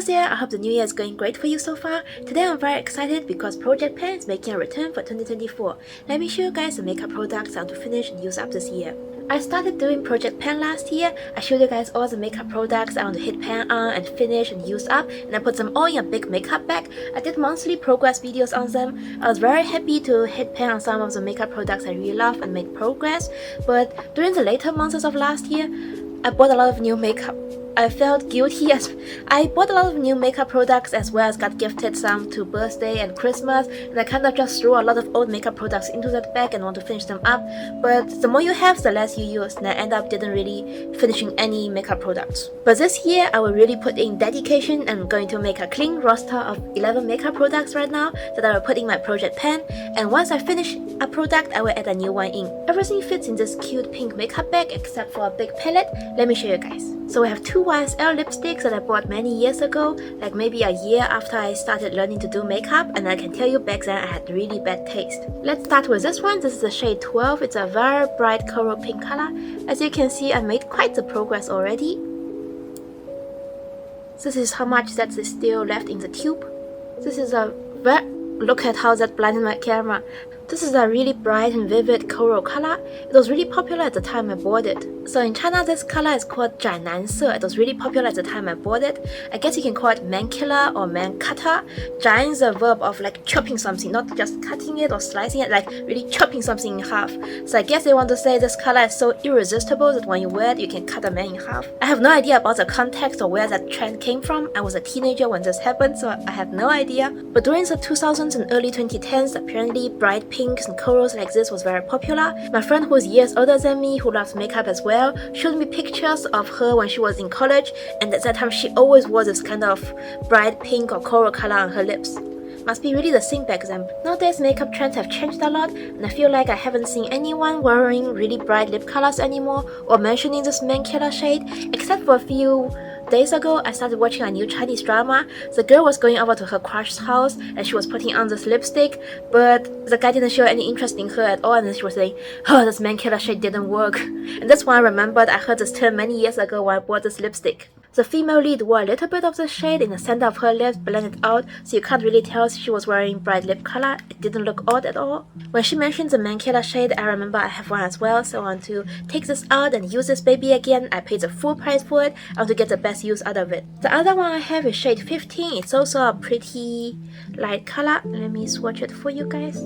Hello there, I hope the new year is going great for you so far. Today I'm very excited because Project Pan is making a return for 2024. Let me show you guys the makeup products I want to finish and use up this year. I started doing Project Pan last year. I showed you guys all the makeup products I want to hit pan on and finish and use up, and I put them all in a big makeup bag. I did monthly progress videos on them. I was very happy to hit pan on some of the makeup products I really love and make progress, but during the later months of last year, I bought a lot of new makeup. I felt guilty as I bought a lot of new makeup products as well as got gifted some to birthday and Christmas, and I kind of just threw a lot of old makeup products into that bag and want to finish them up, but the more you have, the less you use, and I end up didn't really finishing any makeup products. But this year, I will really put in dedication and I'm going to make a clean roster of 11 makeup products right now that I will put in my Project Pan, and once I finish a product, I will add a new one in. Everything fits in this cute pink makeup bag except for a big palette. Let me show you guys. So we have two YSL lipsticks that I bought many years ago, like maybe a year after I started learning to do makeup, and I can tell you back then I had really bad taste. Let's start with this one. This is the shade 12. It's a very bright coral pink color. As you can see, I made quite the progress already. This is how much that is still left in the tube. This is a very... Look at how that blinded my camera. This is a really bright and vivid coral color. It was really popular at the time I bought it. So in China, this color is called 斩男色. It was really popular at the time I bought it. I guess you can call it man killer or man cutter. 斩 is a verb of like chopping something, not just cutting it or slicing it, like really chopping something in half. So I guess they want to say this color is so irresistible that when you wear it, you can cut a man in half. I have no idea about the context or where that trend came from. I was a teenager when this happened, so I have no idea. But during the 2000s and early 2010s, apparently bright pinks and corals like this was very popular. My friend who is years older than me, who loves makeup as well, showed me pictures of her when she was in college, and at that time she always wore this kind of bright pink or coral color on her lips. Must be really the same back then. Nowadays makeup trends have changed a lot, and I feel like I haven't seen anyone wearing really bright lip colors anymore or mentioning this man killer shade, except for a few days ago. I started watching a new Chinese drama. The girl was going over to her crush's house and she was putting on this lipstick, but the guy didn't show any interest in her at all, and then she was saying, oh, this man killer shade didn't work. And that's when I remembered I heard this term many years ago when I bought this lipstick. The female lead wore a little bit of the shade in the center of her lips, blended out, so you can't really tell if she was wearing bright lip color. It didn't look odd at all. When she mentioned the man killer shade, I remember I have one as well, so I want to take this out and use this baby again. I paid the full price for it. I want to get the best use out of it. The other one I have is shade 15. It's also a pretty light color. Let me swatch it for you guys.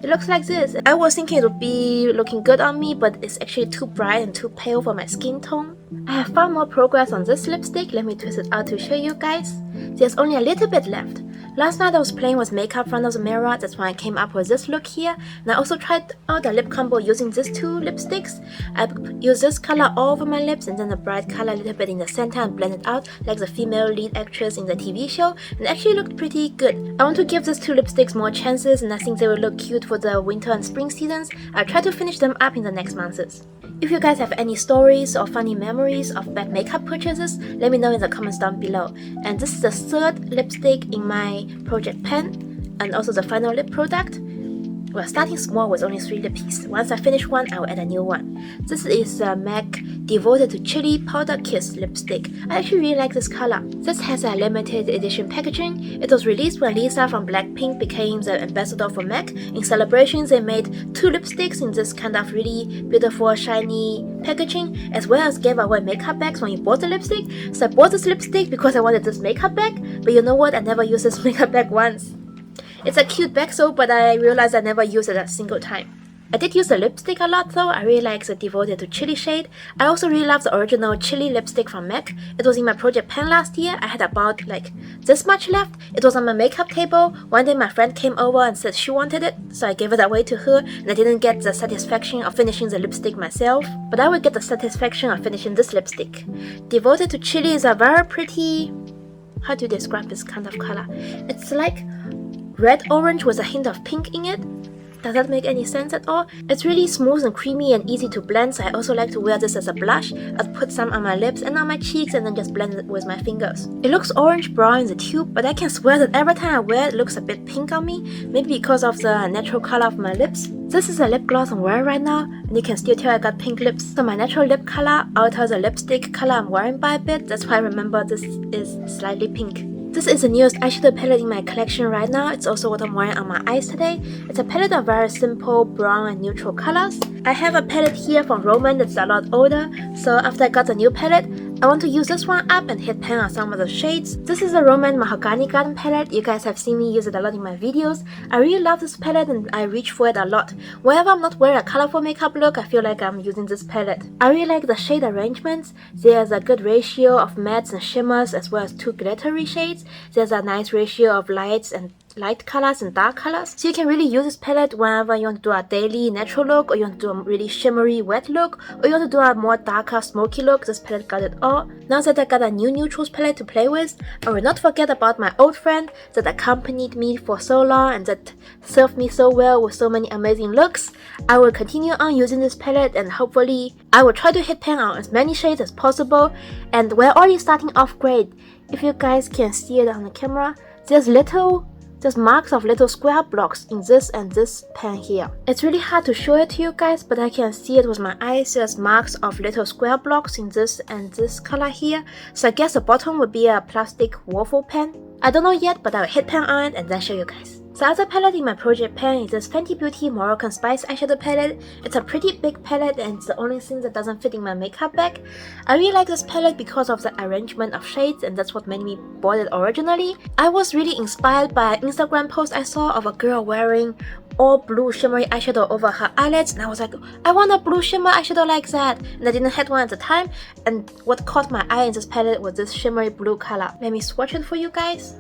It looks like this. I was thinking it would be looking good on me, but it's actually too bright and too pale for my skin tone. I have far more progress on this lipstick. Let me twist it out to show you guys. There's only a little bit left. Last night I was playing with makeup in front of the mirror. That's when I came up with this look here. And I also tried out a lip combo using these two lipsticks. I used this color all over my lips and then the bright color a little bit in the center and blend it out like the female lead actress in the TV show. And it actually looked pretty good. I want to give these two lipsticks more chances, and I think they will look cute for the winter and spring seasons. I'll try to finish them up in the next months. If you guys have any stories or funny memories of bad makeup purchases, let me know in the comments down below. And this is the third lipstick in my Project Pan, and also the final lip product. We're starting small with only 3 lip pieces. Once I finish one, I will add a new one. This is the MAC Devoted to Chili Powder Kiss lipstick. I actually really like this color. This has a limited edition packaging. It was released when Lisa from Blackpink became the ambassador for MAC. In celebrations, they made 2 lipsticks in this kind of really beautiful shiny packaging, as well as gave away makeup bags when you bought the lipstick. So I bought this lipstick because I wanted this makeup bag, but you know what? I never used this makeup bag once. It's a cute bag though, but I realized I never used it a single time. I did use the lipstick a lot though. I really like the Devoted to Chili shade. I also really love the original chili lipstick from MAC. It was in my Project Pan last year. I had about like this much left. It was on my makeup table. One day my friend came over and said she wanted it, so I gave it away to her, and I didn't get the satisfaction of finishing the lipstick myself. But I will get the satisfaction of finishing this lipstick. Devoted to Chili is a very pretty... How do you describe this kind of color? It's like red-orange with a hint of pink in it. Does that make any sense at all? It's really smooth and creamy and easy to blend, so I also like to wear this as a blush. I'll put some on my lips and on my cheeks and then just blend it with my fingers. It looks orange-brown in the tube, but I can swear that every time I wear it, it looks a bit pink on me, maybe because of the natural color of my lips. This is a lip gloss I'm wearing right now, and you can still tell I got pink lips. So my natural lip color alters the lipstick color I'm wearing by a bit, that's why I remember this is slightly pink. This is the newest eyeshadow palette in my collection right now. It's also what I'm wearing on my eyes today. It's a palette of very simple brown and neutral colors. I have a palette here from Roman that's a lot older, so after I got the new palette, I want to use this one up and hit pan on some of the shades. This is a Roman Mahogany Garden palette. You guys have seen me use it a lot in my videos. I really love this palette and I reach for it a lot. Whenever I'm not wearing a colorful makeup look, I feel like I'm using this palette. I really like the shade arrangements. There's a good ratio of mattes and shimmers as well as 2 glittery shades. There's a nice ratio of lights and light colors and dark colors. So you can really use this palette whenever you want to do a daily natural look, or you want to do a really shimmery wet look, or you want to do a more darker smoky look. This palette got it all. Now that I got a new neutrals palette to play with, I will not forget about my old friend that accompanied me for so long and that served me so well with so many amazing looks. I will continue on using this palette and hopefully I will try to hit pan on as many shades as possible. And we're already starting off great. If you guys can see it on the camera, there's marks of little square blocks in this and this pan here. It's really hard to show it to you guys, but I can see it with my eyes. There's marks of little square blocks in this and this color here. So I guess the bottom would be a plastic waffle pan. I don't know yet, but I'll hit pan on it and then show you guys. The other palette in my project pan is this Fenty Beauty Moroccan Spice eyeshadow palette. It's a pretty big palette and it's the only thing that doesn't fit in my makeup bag. I really like this palette because of the arrangement of shades, and that's what made me bought it originally. I was really inspired by an Instagram post I saw of a girl wearing all blue shimmery eyeshadow over her eyelids, and I was like, I want a blue shimmer eyeshadow like that, and I didn't have one at the time. And what caught my eye in this palette was this shimmery blue color. Let me swatch it for you guys.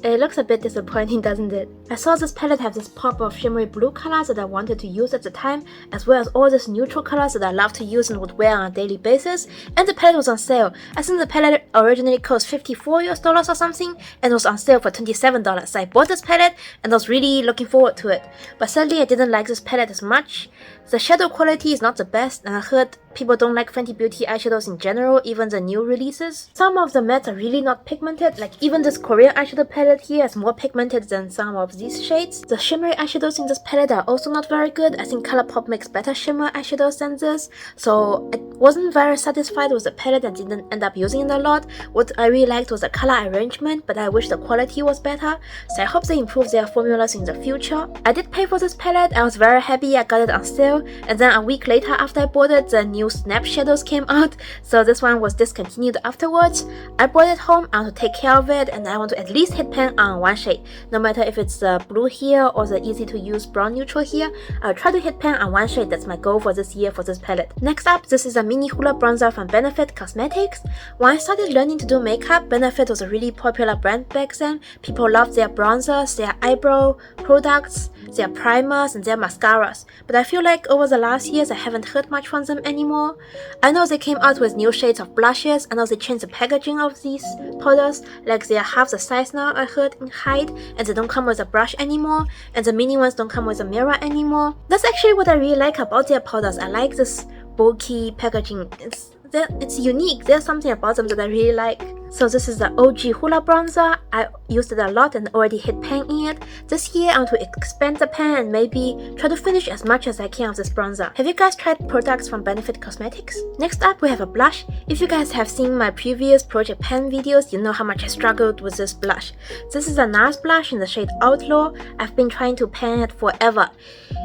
It looks a bit disappointing, doesn't it? I saw this palette have this pop of shimmery blue colors that I wanted to use at the time, as well as all these neutral colors that I love to use and would wear on a daily basis, and the palette was on sale. I think the palette originally cost $54 or something, and was on sale for $27. So I bought this palette and I was really looking forward to it. But sadly I didn't like this palette as much. The shadow quality is not the best, and I heard people don't like Fenty Beauty eyeshadows in general, even the new releases. Some of the mattes are really not pigmented, like even this Corail eyeshadow palette here is more pigmented than some of these shades. The shimmery eyeshadows in this palette are also not very good. I think Colourpop makes better shimmer eyeshadows than this, so I wasn't very satisfied with the palette and didn't end up using it a lot. What I really liked was the color arrangement, but I wish the quality was better, so I hope they improve their formulas in the future. I did pay for this palette. I was very happy I got it on sale, and then a week later after I bought it, the new Snap shadows came out, so this one was discontinued afterwards. I brought it home, I want to take care of it, and I want to at least hit pan on one shade. No matter if it's the blue here or the easy to use brown neutral here, I'll try to hit pan on one shade. That's my goal for this year for this palette. Next up, this is a mini Hoola bronzer from Benefit Cosmetics. When I started learning to do makeup, Benefit was a really popular brand back then. People loved their bronzers, their eyebrow products, their primers, and their mascaras. But I feel like over the last years I haven't heard much from them anymore. I know they came out with new shades of blushes. I know they changed the packaging of these powders, like they are half the size now I heard in height, and they don't come with a brush anymore, and the mini ones don't come with a mirror anymore. That's actually what I really like about their powders. I like this bulky packaging. It's unique. There's something about them that I really like. So this is the OG Hoola bronzer. I used it a lot and already hit pan in it. This year I want to expand the pan and maybe try to finish as much as I can of this bronzer. Have you guys tried products from Benefit Cosmetics? Next up we have a blush. If you guys have seen my previous project pan videos, you know how much I struggled with this blush. This is a Nars blush in the shade Outlaw. I've been trying to pan it forever.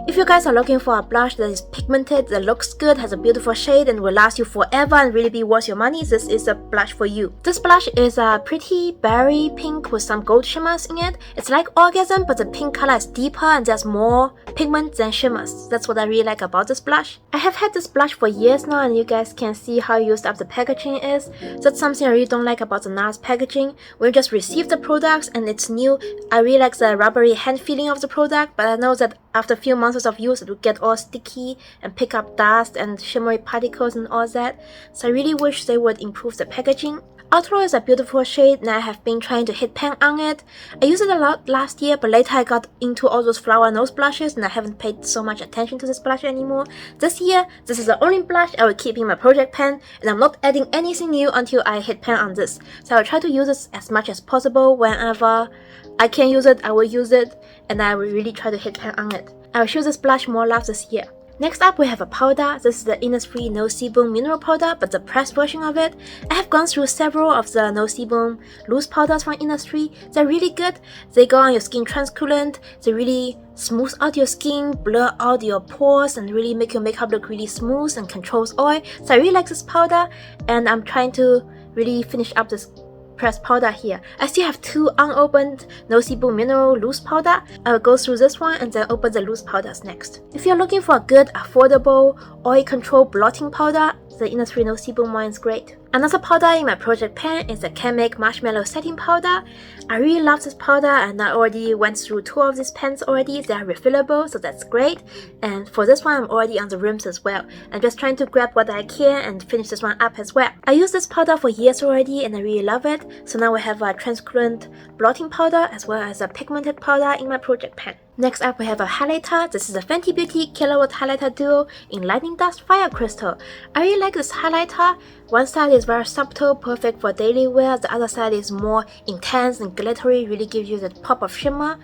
If you guys are looking for a blush that is pigmented, that looks good, has a beautiful shade, and will last you forever and really be worth your money, this is a blush for you. This blush is a pretty berry pink with some gold shimmers in it. It's like Orgasm, but the pink color is deeper and there's more pigment than shimmers. That's what I really like about this blush. I have had this blush for years now, and you guys can see how used up the packaging is. That's something I really don't like about the Nars packaging. When you just receive the products and it's new, I really like the rubbery hand feeling of the product, but I know that after a few months of use it will get all sticky and pick up dust and shimmery particles and all that. So I really wish they would improve the packaging. Outlaw is a beautiful shade and I have been trying to hit pan on it. I used it a lot last year, but later I got into all those flower nose blushes and I haven't paid so much attention to this blush anymore. This year, this is the only blush I will keep in my project pan, and I'm not adding anything new until I hit pan on this. So I will try to use this as much as possible. Whenever I can use it, I will use it, and I will really try to hit pan on it. I will show this blush more love this year. Next up, we have a powder. This is the Innisfree No Sebum Mineral Powder, but the pressed version of it. I have gone through several of the No Sebum loose powders from Innisfree. They're really good. They go on your skin translucent. They really smooth out your skin, blur out your pores, and really make your makeup look really smooth and controls oil. So I really like this powder, and I'm trying to really finish up this pressed powder here. I still have 2 unopened No Sebum Mineral Loose Powder. I will go through this one and then open the loose powders next. If you're looking for a good, affordable, oil control blotting powder, the Innisfree No Sebum one is great. Another powder in my project pan is the Canmake Marshmallow Setting Powder. I really love this powder and I already went through 2 of these pans already. They are refillable, so that's great. And for this one, I'm already on the rims as well. I'm just trying to grab what I can and finish this one up as well. I used this powder for years already and I really love it. So now we have a translucent blotting powder as well as a pigmented powder in my project pan. Next up, we have a highlighter. This is a Fenty Beauty Killawatt Highlighter Duo in Lightning Dust Fire Crystal. I really like this highlighter. One side is very subtle, perfect for daily wear. The other side is more intense and glittery, really gives you that pop of shimmer.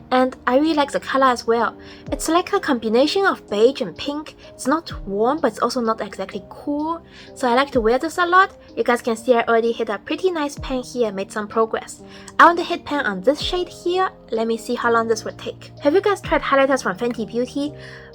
And I really like the color as well. It's like a combination of beige and pink. It's not warm, but it's also not exactly cool. So I like to wear this a lot. You guys can see I already hit a pretty nice pan here and made some progress. I want to hit pan on this shade here. Let me see how long this will take. Have you guys tried highlighters from Fenty Beauty?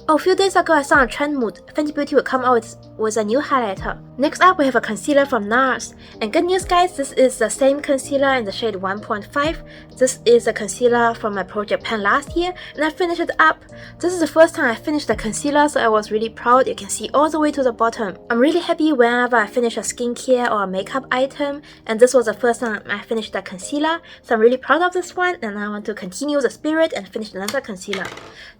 Oh, a few days ago I saw on Trend Mood, Fenty Beauty will come out with a new highlighter. Next up, we have a concealer from Nars. And good news guys, this is the same concealer in the shade 1.5. This is a concealer from my project pan last year and I finished it up. This is the first time I finished the concealer, so I was really proud. You can see all the way to the bottom. I'm really happy whenever I finish a skincare or a makeup item, and this was the first time I finished the concealer. So I'm really proud of this one and I want to continue the spirit and finish another concealer.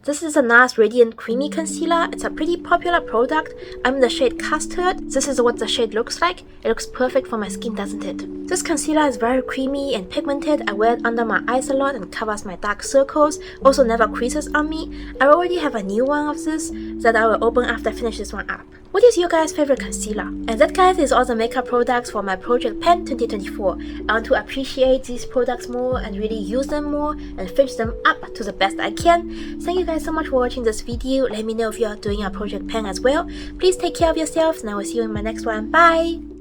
This is a Nars Radiant Creamy Concealer. It's a pretty popular product. I'm in the shade Custard. This is what the shade looks like. It looks perfect for my skin, doesn't it? This concealer is very creamy and pigmented. I wear it under my eyes a lot and covers my dark circles. Also never creases on me. I already have a new one of this that I will open after I finish this one up. What is your guys' favorite concealer? And that guys is all the makeup products for my project pan 2024. I want to appreciate these products more and really use them more and finish them up to the best I can. Thank you guys so much for watching this video. Let me know if you are doing a project pan as well. Please take care of yourselves and I will see you in my next one. Bye!